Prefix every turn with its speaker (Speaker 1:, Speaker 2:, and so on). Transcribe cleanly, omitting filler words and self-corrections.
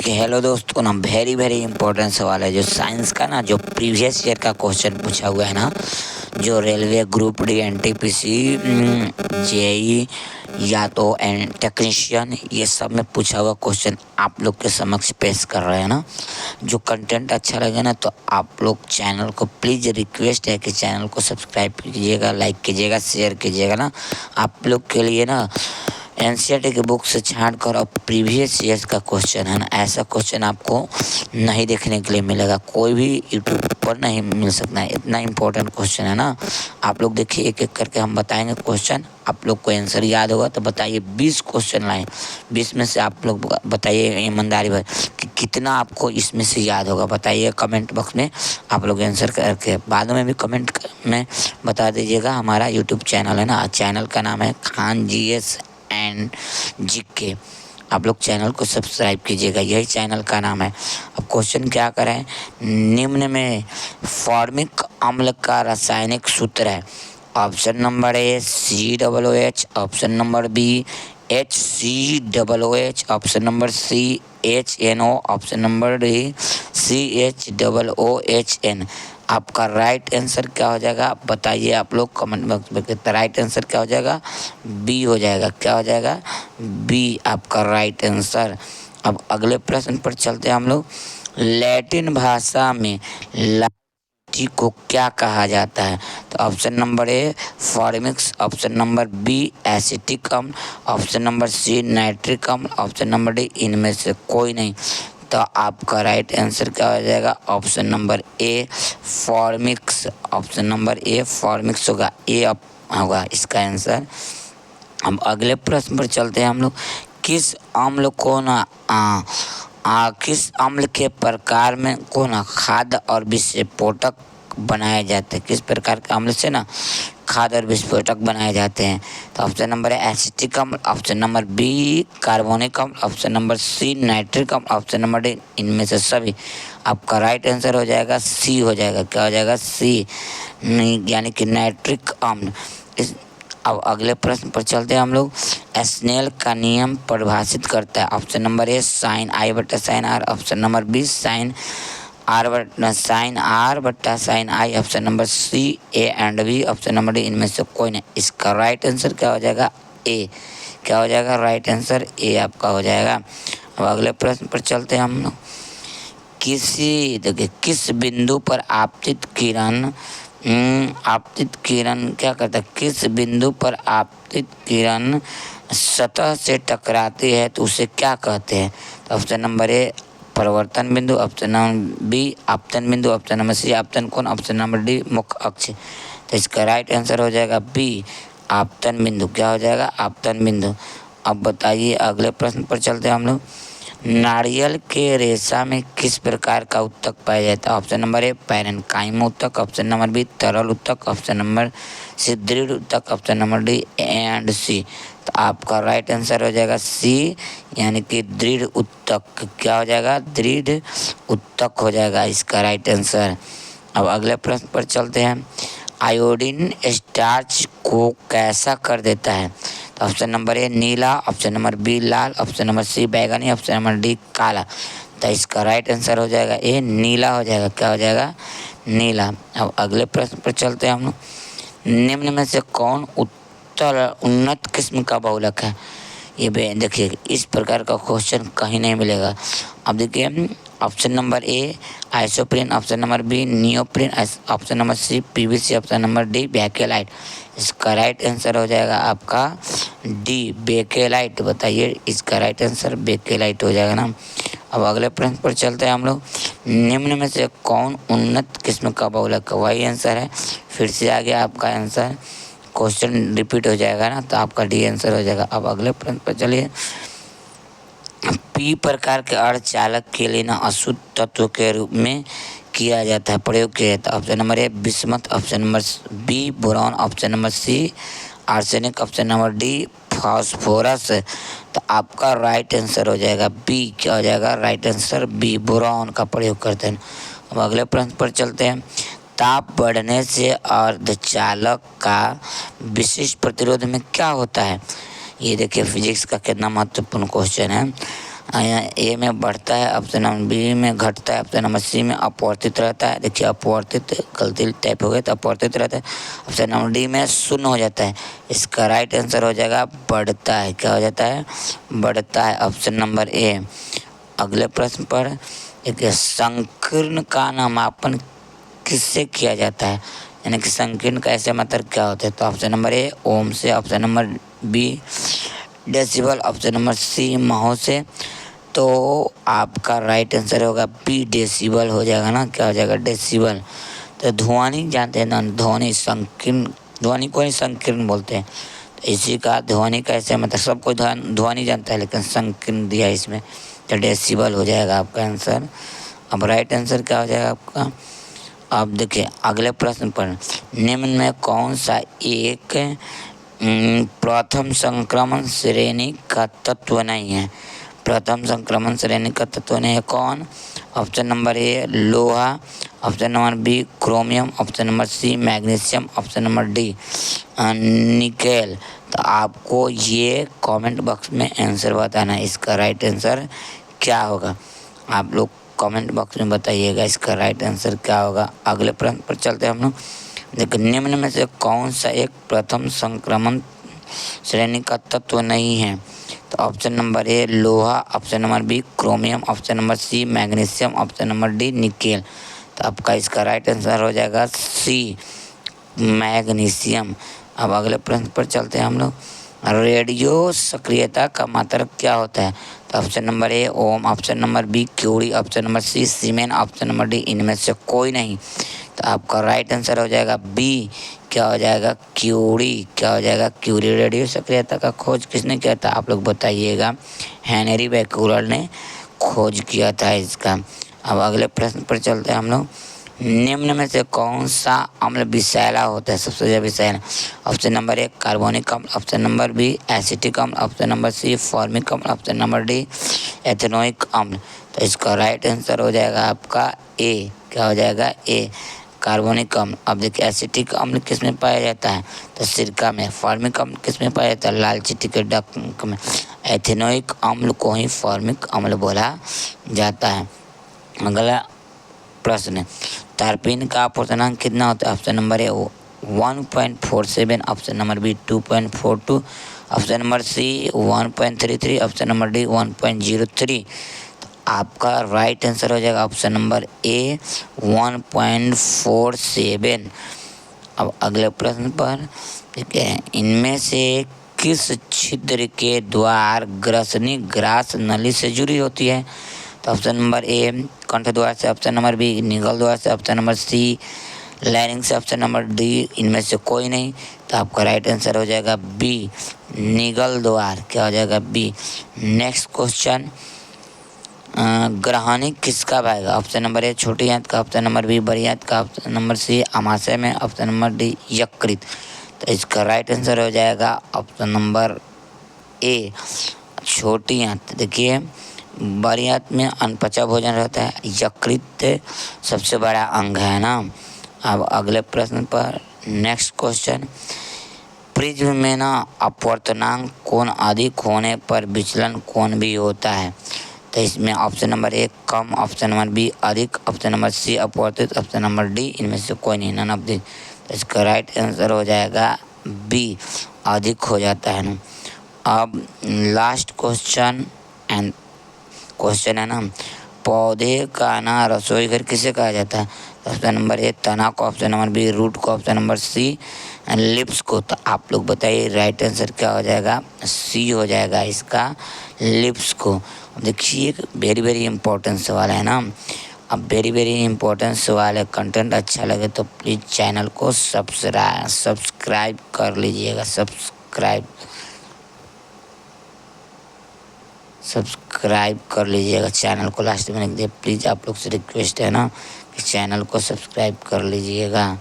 Speaker 1: देखिए हेलो दोस्तों ना वेरी वेरी इंपॉर्टेंट सवाल है जो साइंस का ना जो प्रीवियस ईयर का क्वेश्चन पूछा हुआ है ना जो railway group D NTPC JE या तो टेक्नीशियन ये सब में पूछा हुआ क्वेश्चन आप लोग के समक्ष पेश कर रहे हैं ना। जो कंटेंट अच्छा लगे ना तो आप लोग चैनल को प्लीज़ रिक्वेस्ट है कि चैनल को सब्सक्राइब कीजिएगा, लाइक कीजिएगा, शेयर कीजिएगा ना। आप लोग के लिए ना एनसीईआरटी के बुक से छांट कर और प्रीवियस ईयर्स का क्वेश्चन है ना, ऐसा क्वेश्चन आपको नहीं देखने के लिए मिलेगा, कोई भी यूट्यूब पर नहीं मिल सकता है। इतना इम्पोर्टेंट क्वेश्चन है ना। आप लोग देखिए एक एक करके हम बताएंगे क्वेश्चन, आप लोग को आंसर याद होगा तो बताइए। 20 क्वेश्चन लाए, 20 में से आप लोग बताइए ईमानदारी भर कि कितना आपको इसमें से याद होगा, बताइए कमेंट बॉक्स में। आप लोग आंसर करके बाद में भी कमेंट में बता दीजिएगा। हमारा यूट्यूब चैनल है ना, चैनल का नाम है खान जीएस एंड जीके। आप लोग चैनल को सब्सक्राइब कीजिएगा, यही चैनल का नाम है। अब क्वेश्चन क्या करें, निम्न में फॉर्मिक अम्ल का रासायनिक सूत्र है। Option number A COOH, option number B HCOOH, option number C HNO, option number D CHOOHN। आपका राइट आंसर क्या हो जाएगा बताइए आप लोग कमेंट बॉक्स में। राइट आंसर क्या हो जाएगा, बी हो जाएगा। क्या हो जाएगा, बी आपका राइट आंसर। अब अगले प्रश्न पर चलते हैं हम लोग। लैटिन भाषा में लाइटी को क्या कहा जाता है। तो ऑप्शन नंबर ए फॉर्मिक्स, ऑप्शन नंबर बी एसिटिक अम्ल, ऑप्शन नंबर सी नाइट्रिक अम्ल, ऑप्शन नंबर डी इनमें से कोई नहीं। तो आपका राइट आंसर क्या हो जाएगा, ऑप्शन नंबर ए फॉर्मिक्स। ऑप्शन नंबर ए फॉर्मिक्स होगा, ए होगा इसका आंसर। अब अगले प्रश्न पर चलते हैं हम लोग। किस अम्ल को ना किस अम्ल के प्रकार में को ना खाद्य और विस्फोटक बनाए जाते हैं। किस प्रकार के अम्ल से ना खाद्य और विस्फोटक बनाए जाते हैं। तो ऑप्शन नंबर है एसिटिक अम्ल, ऑप्शन नंबर बी कार्बोनिक अम्ल, ऑप्शन नंबर सी नाइट्रिक अम्ल, ऑप्शन नंबर डी इनमें से सभी। आपका राइट आंसर हो जाएगा सी हो जाएगा। क्या हो जाएगा, सी यानी कि नाइट्रिक अम्ल। अब अगले प्रश्न पर चलते हैं हम लोग। स्नेल का नियम परिभाषित करता है। Option number A sine i बट्टा sine r, option number B sine r बट्टा sine i, option number C A and B, option number D इनमें से कोई नहीं। इसका राइट आंसर क्या हो जाएगा, ए। क्या हो जाएगा, राइट आंसर ए आपका हो जाएगा। अब अगले प्रश्न पर चलते हैं हम लोग। किस बिंदु पर आपतित किरण क्या करता है, किस बिंदु पर आपतित किरण सतह से टकराती है तो उसे क्या कहते हैं। तो ऑप्शन नंबर ए परिवर्तन बिंदु, ऑप्शन नंबर बी आपतन बिंदु, ऑप्शन नंबर सी आपतन कोण, ऑप्शन नंबर डी मुख्य अक्ष। तो इसका राइट आंसर हो जाएगा बी आपतन बिंदु। क्या हो जाएगा, आपतन बिंदु। अब बताइए अगले प्रश्न पर चलते हैं हम लोग। नारियल के रेशा में किस प्रकार का उत्तक पाया जाता है। ऑप्शन नंबर ए पैरेनकाइम उत्तक, ऑप्शन नंबर बी तरल उत्तक, ऑप्शन नंबर सी दृढ़ उत्तक, ऑप्शन नंबर डी एंड सी। तो आपका राइट आंसर हो जाएगा सी यानी कि दृढ़ उत्तक। क्या हो जाएगा, दृढ़ उत्तक हो जाएगा इसका राइट आंसर। अब अगले प्रश्न पर चलते हैं। आयोडीन स्टार्च को कैसा कर देता है। तो ऑप्शन नंबर ए नीला, ऑप्शन नंबर बी लाल, ऑप्शन नंबर सी बैगनी, ऑप्शन नंबर डी काला। तो इसका राइट आंसर हो जाएगा ए नीला हो जाएगा। क्या हो जाएगा, नीला। अब अगले प्रश्न पर चलते हैं हम लोग। निम्न में से कौन उन्नत किस्म का बहुलक है। ये देखिए इस प्रकार का क्वेश्चन कहीं नहीं मिलेगा। अब देखिए option number A isoprene, option number B neoprene, option number C PVC, option number D bakelite. इसका राइट आंसर हो जाएगा आपका डी बेकेलाइट। बताइए इसका राइट आंसर बेकेलाइट हो जाएगा ना। अब अगले प्रश्न पर चलते हैं हम लोग। निम्न में से कौन उन्नत किस्म का बहुलक है, वही आंसर है। फिर से आ गया आपका आंसर, क्वेश्चन रिपीट हो जाएगा ना, तो आपका डी आंसर हो जाएगा। अब अगले प्रश्न पर चलिए। पी प्रकार के अर्धचालक के लिए ना अशुद्ध तत्व के रूप में किया जाता है, प्रयोग किया जाता है। Option number A bismuth, option number B boron, option number C arsenic, option number D phosphorus. तो आपका राइट आंसर हो जाएगा बी। क्या हो जाएगा, राइट आंसर बी बोरॉन का प्रयोग करते हैं। अब अगले प्रश्न पर चलते हैं। ताप बढ़ने से अर्धचालक का विशिष्ट प्रतिरोध में क्या होता है। ये देखिए फिजिक्स का कितना महत्वपूर्ण क्वेश्चन है। यहाँ ए में बढ़ता है, ऑप्शन नंबर बी में घटता है, ऑप्शन नंबर सी में अपवर्तित रहता है। देखिए अपवर्तित गलती टाइप हो गई तो अपवर्तित रहता है। ऑप्शन नंबर डी में शून्य हो जाता है। इसका राइट आंसर हो जाएगा बढ़ता है। क्या हो जाता है? बढ़ता है। ऑप्शन नंबर ए। अगले प्रश्न पर एक संकीर्ण का नामांकन किससे किया जाता है? यानी कि संकीर्ण का ऐसे मतलब क्या होता है? तो ऑप्शन नंबर ए ओम से, option number B decibel, option number C mho से। तो आपका राइट आंसर होगा बी डेसिबल हो जाएगा ना। क्या हो जाएगा? डेसिबल। तो ध्वनि जानते हैं ना, ध्वनि संकीर्ण, ध्वनि को ही संकीर्ण बोलते हैं। तो इसी का ध्वनि का ऐसे मतलब सब कोई ध्वनि जानता है, लेकिन संकीर्ण दिया इसमें, तो डेसिबल हो जाएगा आपका आंसर। अब राइट आंसर क्या हो जाएगा आपका? अब देखिए अगले प्रश्न पर, निम्न में कौन सा एक प्रथम संक्रमण श्रेणी का तत्व नहीं है? प्रथम संक्रमण श्रेणी का तत्व नहीं है कौन? ऑप्शन नंबर ए लोहा, option number B chromium, option number C magnesium, option number D nickel. तो आपको ये कमेंट बॉक्स में आंसर बताना है, इसका राइट आंसर क्या होगा। आप लोग कमेंट बॉक्स में बताइएगा इसका राइट आंसर क्या होगा। अगले प्रश्न पर चलते हैं हम लोग। देखो निम्न में से कौन सा एक प्रथम संक्रमण श्रेणी का तत्व नहीं है? तो ऑप्शन नंबर ए लोहा, option number B chromium, option number C magnesium, option number D nickel. तो आपका इसका राइट आंसर हो जाएगा सी मैग्नीशियम। अब अगले प्रश्न पर चलते हैं हम लोग। रेडियो सक्रियता का मात्रक क्या होता है? तो option number A ohm, option number B curie, option number C siemens, option number D इनमें से कोई नहीं। तो आपका राइट आंसर हो जाएगा बी। क्या हो जाएगा? क्यूरी। क्या हो जाएगा? क्यूरी। रेडियो सक्रियता का खोज किसने किया था? आप लोग बताइएगा। हेनरी बैक्यूलर ने खोज किया था इसका। अब अगले प्रश्न पर चलते हैं हम लोग। निम्न में से कौन सा अम्ल विषैला होता है? सबसे ज़्यादा विषैला। ऑप्शन नंबर ए कार्बोनिक अम्ल, ऑप्शन नंबर बी एसिटिक अम्ल, ऑप्शन नंबर सी फॉर्मिक अम्ल, ऑप्शन नंबर डी एथेनोइक अम्ल। तो इसका राइट आंसर हो जाएगा आपका ए। क्या हो जाएगा? ए कार्बोनिक अम्ल। अब देखिए एसिटिक अम्ल किस में पाया जाता है? तो सिरका में। फॉर्मिक अम्ल किस में पाया जाता है? लाल चिट्ठी के डंक में। एथेनोइक अम्ल को ही फॉर्मिक अम्ल बोला जाता है। अगला प्रश्न, तारपीन का अपूर्णांक कितना होता है? Option number A 1.47, option number B 2.42, option number C 1.33, option number D 1.03। तो आपका राइट आंसर हो जाएगा ऑप्शन नंबर ए 1.47। अब अगले प्रश्न पर ठीक है, इनमें से किस छिद्र के द्वार ग्रसनी ग्रास नली से जुड़ी होती है? तो ऑप्शन नंबर ए कंठ द्वार से, ऑप्शन नंबर बी निगल द्वार से, ऑप्शन नंबर सी लाइनिंग से, ऑप्शन नंबर डी इनमें से कोई नहीं। तो आपका राइट आंसर हो जाएगा बी निगल द्वार। क्या हो जाएगा? बी। नेक्स्ट क्वेश्चन, ग्रहणी किसका आएगा? ऑप्शन नंबर ए छोटी आंत का, ऑप्शन नंबर बी बड़ी आंत का, ऑप्शन नंबर सी अमाशय में, ऑप्शन नंबर डी यकृत। तो इसका राइट आंसर हो जाएगा ऑप्शन नंबर ए छोटी आंत। देखिए बड़ी आंत में अनपचा भोजन रहता है, यकृत सबसे बड़ा अंग है ना। अब अगले प्रश्न पर नेक्स्ट क्वेश्चन, प्रिज्म में ना अपवर्तनांक कोण अधिक होने पर विचलन कोण भी होता है। तो इसमें ऑप्शन नंबर ए कम, ऑप्शन नंबर बी अधिक, ऑप्शन नंबर सी अपवर्तित, ऑप्शन नंबर डी इनमें से कोई नहीं, नन ऑफ दिस। तो इसका राइट आंसर हो जाएगा बी अधिक हो जाता है ना। अब लास्ट क्वेश्चन एंड क्वेश्चन है ना, पौधे का ना रसोई घर किसे कहा जाता है? ऑप्शन नंबर ए तना को, ऑप्शन नंबर बी रूट को, ऑप्शन नंबर सी लिप्स को। तो आप लोग बताइए राइट आंसर क्या हो जाएगा? सी हो जाएगा इसका लिप्स को। देखिए एक वेरी वेरी इंपॉर्टेंट सवाल है ना। अब वेरी वेरी इंपॉर्टेंट सवाल है। कंटेंट अच्छा लगे तो प्लीज़ चैनल को सब्सक्राइब कर लीजिएगा। सब्सक्राइब कर लीजिएगा चैनल को। लास्ट में लिख दिए, प्लीज़ आप लोग से रिक्वेस्ट है ना कि चैनल को सब्सक्राइब कर लीजिएगा।